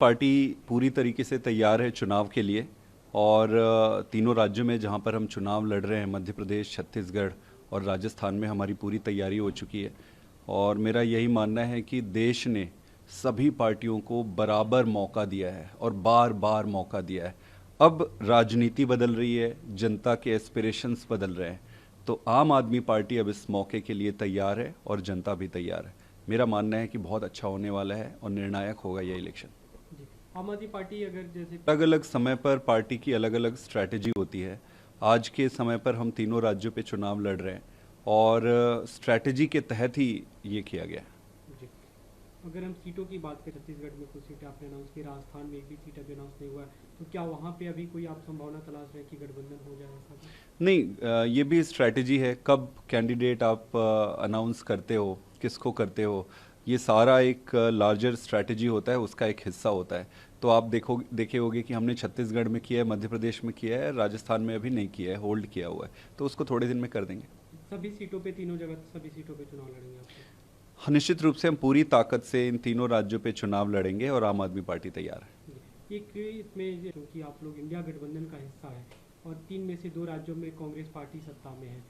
Party पूरी तरीके से तैयार है चुनाव के लिए। और तीनों राज्यों में जहां पर हम चुनाव लड़ रहे हैं, मध्य प्रदेश, छत्तीसगढ़ और राजस्थान में हमारी पूरी तैयारी हो चुकी है। और मेरा यही मानना है कि देश ने सभी पार्टियों को बराबर मौका दिया है और बार बार मौका दिया है। अब राजनीति बदल रही है, जनता के एस्पिरेशंस बदल रहे हैं, तो आम आदमी पार्टी अब इस मौके के लिए तैयार है और जनता भी तैयार है। मेरा मानना है कि बहुत अच्छा होने वाला है और निर्णायक होगा यह इलेक्शन। जी। आम आदमी पार्टी अगर जैसे अलग अलग समय पर पार्टी की अलग अलग स्ट्रैटेजी होती है। आज के समय पर हम तीनों राज्यों पे चुनाव लड़ रहे हैं और स्ट्रैटेजी के तहत ही ये किया गया है। जी, अगर हम सीटों की बात करें, छत्तीसगढ़ में कुछ सीटें आपने अनाउंस की, राजस्थान में एक भी सीट अभी अनाउंस नहीं हुआ है, तो क्या वहाँ पे अभी कोई आप संभावना तलाश रहे हैं कि गठबंधन हो जाए ऐसा कुछ? नहीं, ये भी स्ट्रैटेजी है। कब कैंडिडेट आप अनाउंस करते हो, किसको करते हो, ये सारा एक लार्जर स्ट्रैटेजी होता है, उसका एक हिस्सा होता है। तो आप देखे होगे कि हमने छत्तीसगढ़ में किया है, मध्य प्रदेश में किया है, राजस्थान में अभी नहीं किया है, होल्ड किया हुआ है, तो उसको थोड़े दिन में कर देंगे। सभी सीटों पे, तीनों जगह सभी सीटों पे चुनाव लड़ेंगे आपको? हाँ, निश्चित रूप से हम पूरी ताकत से इन तीनों राज्यों पे चुनाव लड़ेंगे और आम आदमी पार्टी तैयार है। जी। एक इसमें क्योंकि आप लोग इंडिया गठबंधन का हिस्सा है और तीन में से दो राज्यों में कांग्रेस पार्टी सत्ता में है,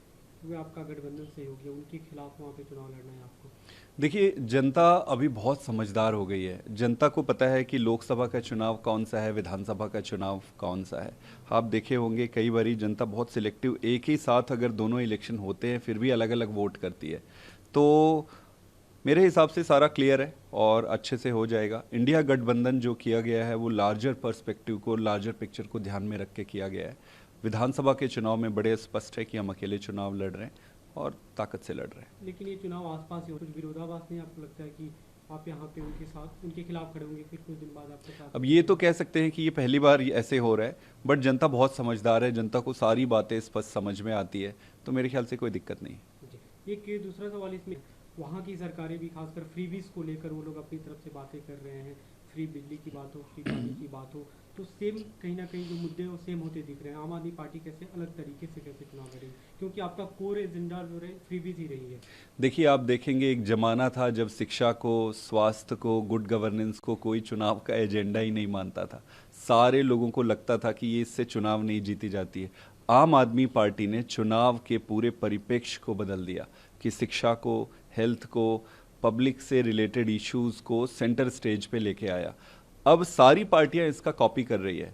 वो आपका गठबंधन सहयोगी है, उनके खिलाफ वहाँ पे चुनाव लड़ना है आपको? देखिए, जनता अभी बहुत समझदार हो गई है। जनता को पता है कि लोकसभा का चुनाव कौन सा है, विधानसभा का चुनाव कौन सा है। आप देखे होंगे कई बारी जनता बहुत सिलेक्टिव, एक ही साथ अगर दोनों इलेक्शन होते हैं फिर भी अलग अलग वोट करती है। तो मेरे हिसाब से सारा क्लियर है और अच्छे से हो जाएगा। इंडिया गठबंधन जो किया गया है वो लार्जर पर्सपेक्टिव को, लार्जर पिक्चर को ध्यान में रख के किया गया है। विधानसभा के चुनाव में बड़े स्पष्ट है कि हम अकेले चुनाव लड़ रहे हैं और ताकत से लड़ रहे हैं। लेकिन ये चुनाव आसपास ही हो, कुछ विरोधाभास नहीं आपको लगता है कि आप यहाँ पे उनके साथ, उनके खिलाफ खड़े होंगे, फिर कुछ दिन बाद आपके साथ? अब ये तो कह सकते हैं कि ये पहली बार ऐसे हो रहा है, बट जनता बहुत समझदार है, जनता को सारी बातें स्पष्ट समझ में आती है, तो मेरे ख्याल से कोई दिक्कत नहीं। जी। एक ये दूसरा सवाल इसमें, वहाँ की सरकारें भी खासकर फ्रीबीज को लेकर वो लोग अपनी तरफ से बातें कर रहे हैं, फ्री बिजली की बात हो, फ्री पानी की बात हो, तो सेम कहीं ना कहीं जो मुद्दे हैं वो सेम होते दिख रहे हैं। आम आदमी पार्टी कैसे अलग तरीके से कैसे चुनाव लड़ेगी, क्योंकि आपका कोर एजेंडा जो है फ्रीबीज ही रही है? देखिए, आप देखेंगे एक जमाना था जब शिक्षा को, स्वास्थ्य को, गुड गवर्नेंस को कोई चुनाव का एजेंडा ही नहीं मानता था। सारे लोगों को लगता था कि ये इससे चुनाव नहीं जीती जाती है। आम आदमी पार्टी ने चुनाव के पूरे परिप्रेक्ष्य को बदल दिया कि शिक्षा को, हेल्थ को, पब्लिक से रिलेटेड इश्यूज को सेंटर स्टेज पे लेके आया। अब सारी पार्टियां इसका कॉपी कर रही है,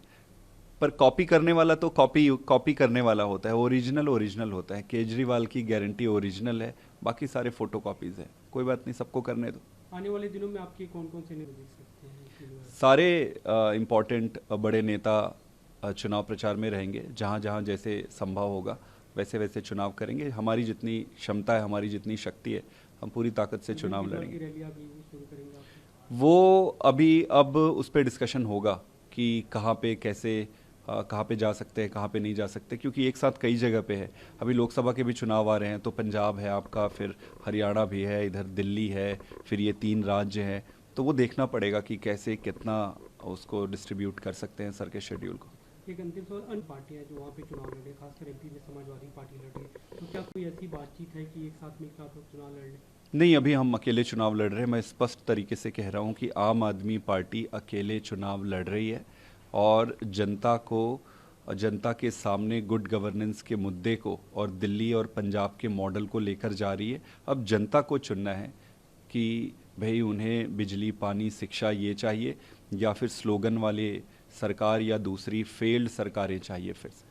पर कॉपी करने वाला तो कॉपी कॉपी करने वाला होता है, ओरिजिनल ओरिजिनल होता है। केजरीवाल की गारंटी ओरिजिनल है, बाकी सारे फोटो कॉपीज हैं। कोई बात नहीं, सबको करने दो। आने वाले दिनों में आपके कौन कौन से नेता दिख सकते हैं इसके लिए? सारे इम्पोर्टेंट बड़े नेता चुनाव प्रचार में रहेंगे। जहाँ जहाँ जैसे संभव होगा वैसे वैसे चुनाव करेंगे। हमारी जितनी क्षमता है, हमारी जितनी शक्ति है, हम पूरी ताकत से चुनाव लड़ेंगे। रैलियां भी शुरू करेंगे आप? वो अभी अब उस पर डिस्कशन होगा कि कहाँ पे कैसे, कहाँ पे जा सकते हैं, कहाँ पे नहीं जा सकते, क्योंकि एक साथ कई जगह पे है। अभी लोकसभा के भी चुनाव आ रहे हैं, तो पंजाब है आपका, फिर हरियाणा भी है, इधर दिल्ली है, फिर ये तीन राज्य हैं। तो वो देखना पड़ेगा कि कैसे कितना उसको डिस्ट्रीब्यूट कर सकते हैं सर के शेड्यूल को। एक अंतिम सवाल, अन्य पार्टियां जो वहाँ पे चुनाव लड़े, खासकर एमपी में समाजवादी पार्टी लड़ रही है, तो क्या कोई ऐसी बातचीत है कि एक साथ मिलकर आप लोग चुनाव लड़ लें? नहीं, अभी हम अकेले चुनाव लड़ रहे हैं। मैं स्पष्ट तरीके से कह रहा हूँ कि आम आदमी पार्टी अकेले चुनाव लड़ रही है और जनता के सामने गुड गवर्नेंस के मुद्दे को और दिल्ली और पंजाब के मॉडल को लेकर जा रही है। अब जनता को चुनना है कि भाई उन्हें बिजली, पानी, शिक्षा ये चाहिए, या फिर स्लोगन वाले सरकार या दूसरी फेल्ड सरकारें चाहिए फिर से।